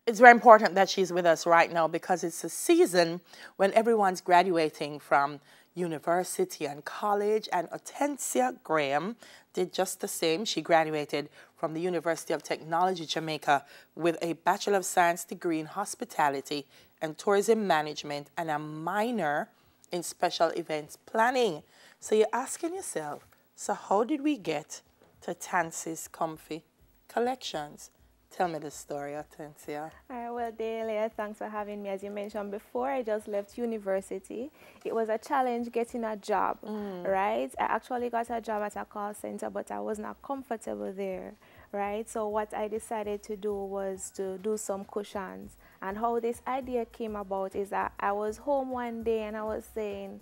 it's very important that she's with us right now because it's a season when everyone's graduating from university and college, and Hortensia Graham did just the same. She graduated from the University of Technology, Jamaica, with a Bachelor of Science degree in Hospitality and Tourism Management and a minor in Special Events Planning. So you're asking yourself, so how did we get to Tansi's Comfy Collections? Tell me the story, Hortensia. All right, well, Delia, thanks for having me. As you mentioned before, I just left university. It was a challenge getting a job, right? I actually got a job at a call center, but I was not comfortable there, right? So what I decided to do was to do some cushions. And how this idea came about is that I was home one day and I was saying,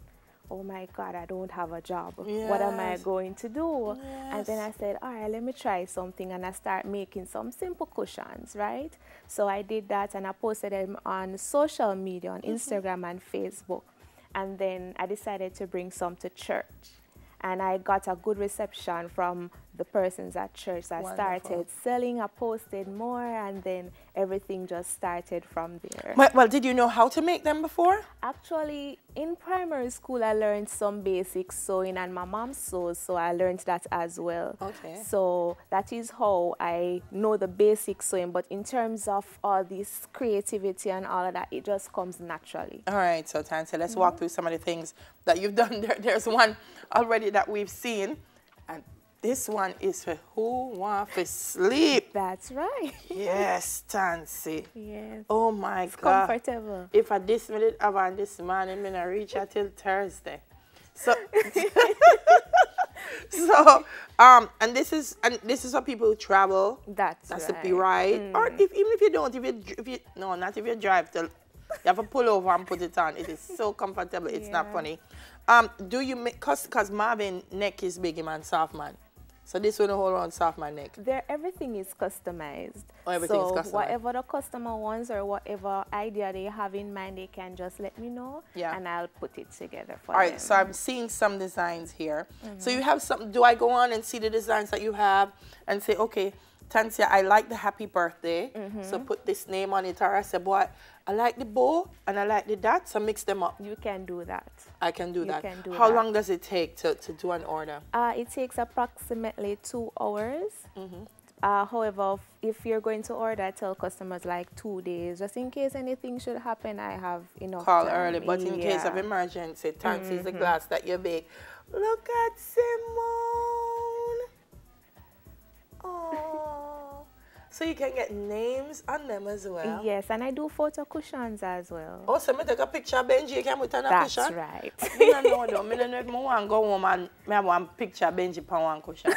oh my God, I don't have a job. Yes. What am I going to do? Yes. And then I said, all right, let me try something. And I start making some simple cushions, right? So I did that and I posted them on social media, on Instagram and Facebook. And then I decided to bring some to church. And I got a good reception from the persons at church. So I started selling, I posted more, and then everything just started from there. Well, did you know how to make them before? Actually, in primary school, I learned some basic sewing, and my mom sews, so I learned that as well. Okay. So that is how I know the basic sewing, but in terms of all this creativity and all of that, it just comes naturally. All right, so Tansi, let's walk through some of the things that you've done. There's one already that we've seen, and this one is for who want to sleep. That's right. Yes, Tansi. Yes. Oh my It's God. comfortable. If I this minute have on this morning, I'm gonna reach until Thursday. So, and this is for people who travel. That's the right. be right. Or even if you don't, if you no, not if you drive till. You have to pull over and put it on. It is so comfortable. It's not funny. Do you make, cause Marvin neck is big man, soft man. So this one hold on soft man neck. Everything is customized. Oh, everything is customized. Whatever the customer wants or whatever idea they have in mind, they can just let me know, and I'll put it together for them. All right, so I'm seeing some designs here. So you have some. Do I go on and see the designs that you have and say, okay, Tansia, I like the happy birthday, so put this name on it. Or I say, boy, I like the bow and I like the dot, so mix them up. You can do that. I can do that. Can do How that. long does it take to do an order? It takes approximately 2 hours. However, if you're going to order, I tell customers like 2 days, just in case anything should happen. I have enough Call time. early, but in case of emergency, Tansi is the glass that you bake. Look at Simone. Oh. So you can get names on them as well. Yes, and I do photo cushions as well. Oh, so I take a picture of Benji, you can put on a cushion? That's right. I don't know though. I don't know if I want to go home and I have one picture of Benji on one cushion.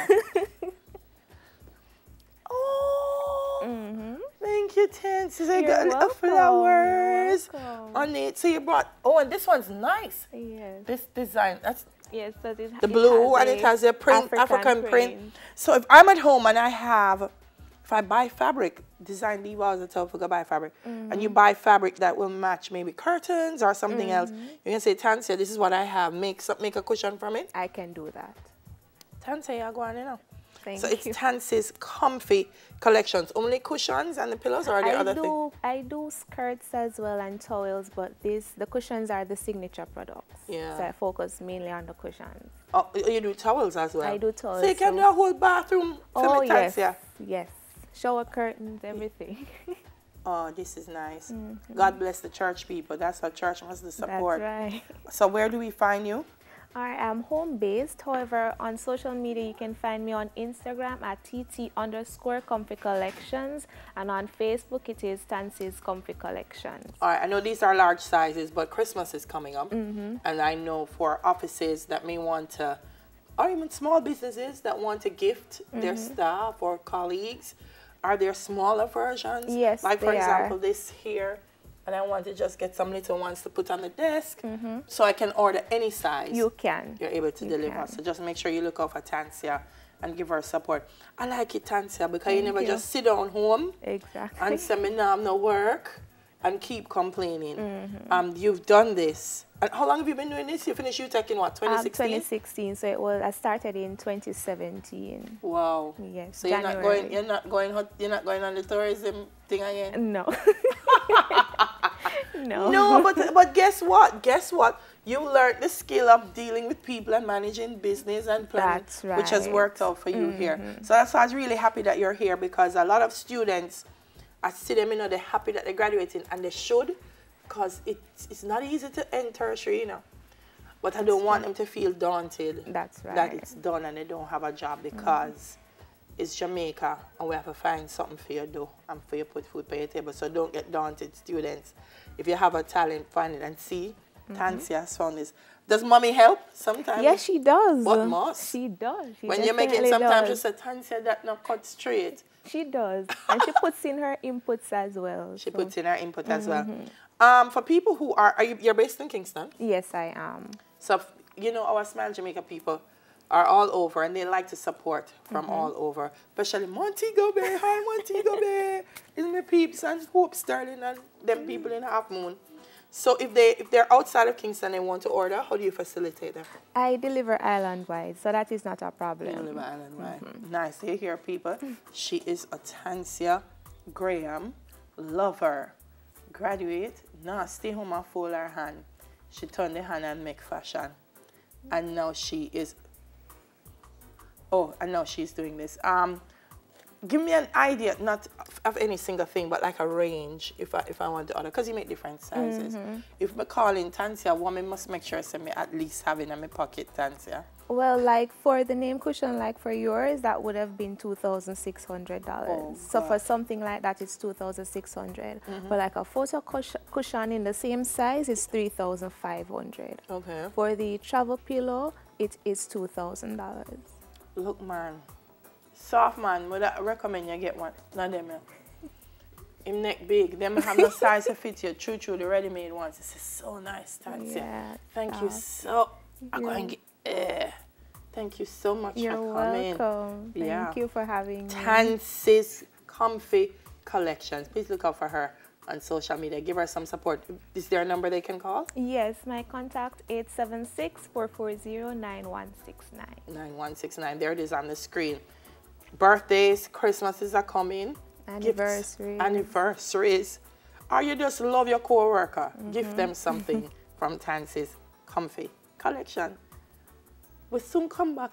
Oh, thank you, Tansi. So you got little flowers on it. So you brought, oh, and this one's nice. Yes. This design, that's Yes, so the blue, and it has a print, African print. So if I'm at home and I have, if I buy fabric, design leave out the top for go buy fabric, and you buy fabric that will match maybe curtains or something else, you can say, Tansia, this is what I have. Make a cushion from it. I can do that. Tansia, you go on, you know. Thank so you. it's Tansi's Comfy Collections. Only cushions and the pillows, or are there other things? I do skirts as well and towels, but the cushions are the signature products. Yeah. So I focus mainly on the cushions. Oh, you do towels as well? I do towels. So you can do a whole bathroom for me, Tansia? Yes. Shower curtains, everything. Oh, this is nice. God bless the church people. That's how church must support. That's right. So where do we find you? I am home-based. However, on social media, you can find me on Instagram at tt_comfy collections. And on Facebook, it is Tansi's Comfy Collections. All right, I know these are large sizes, but Christmas is coming up. And I know for offices that may want to, or even small businesses that want to gift their staff or colleagues, are there smaller versions? Yes, like for they example, are. this here, and I want to just get some little ones to put on the desk, so I can order any size. You can. You're able to deliver. So just make sure you look out for Tansia and give her support. I like it, Tansia, because you never just sit down home Exactly. and say, me now have no work. and keep complaining. You've done this. And how long have you been doing this? You finished UTech in what, 2016? 2016. So I started in 2017. Wow. Yes. So January. you're not going on the tourism thing again? No. No. No, but guess what? Guess what? You learned the skill of dealing with people and managing business and planning, That's right. which has worked out for you here. So that's why I was really happy that you're here, because a lot of students, I see them, you know, they're happy that they're graduating, and they should, because it's not easy to enter tertiary, you know. But I don't want them to feel daunted. That's right. That it's done and they don't have a job, because it's Jamaica and we have to find something for you to do and for you to put food on your table. So don't get daunted, students. If you have a talent, find it. And see, Tansi has found this. Does mommy help sometimes? Yes, she does. What must? She does. She when you're making, sometimes you does. say, Tansi, that not cut straight. She does. And she puts in her inputs as well. She puts in her input as well. For people who you're based in Kingston? Yes, I am. So, you know, our Smile Jamaica people are all over, and they like to support from all over, especially Montego Bay. Hi, Montego Bay. Isn't my peeps and Hope Sterling and them people in Half Moon. So if they're outside of Kingston and want to order, how do you facilitate them? I deliver island-wide, so that is not a problem. You deliver island-wide. Nice. You hear, people? She is a Tansi Graham lover. Graduate, now stay home and fold her hand. She turned the hand and make fashion. And now she is... Oh, and now she's doing this. Give me an idea, not of any single thing, but like a range if I want to order, because you make different sizes. If I call in Tansi, a woman must make sure I at least have it in my pocket, Tansi. Well, like for the name cushion, like for yours, that would have been $2,600. Oh, so for something like that, it's $2,600. But like a photo cushion in the same size is $3,500. Okay. For the travel pillow, it is $2,000. Look, man. Soft man, would I recommend you get one? Not them, him neck big. Them have no size to fit you. True, the ready-made ones. This is so nice, Tansi. Yeah, Thank you so. I'm going to get. Thank you so much You're for coming. welcome. Thank you for having me. Tansi's Comfy Collections. Please look out for her on social media. Give her some support. Is there a number they can call? Yes, my contact 876-440-9169. 9169. There it is on the screen. Birthdays, Christmases are coming. Anniversaries. Anniversaries. Or you just love your co-worker. Give them something from Tansi's Comfy Collection. We'll soon come back.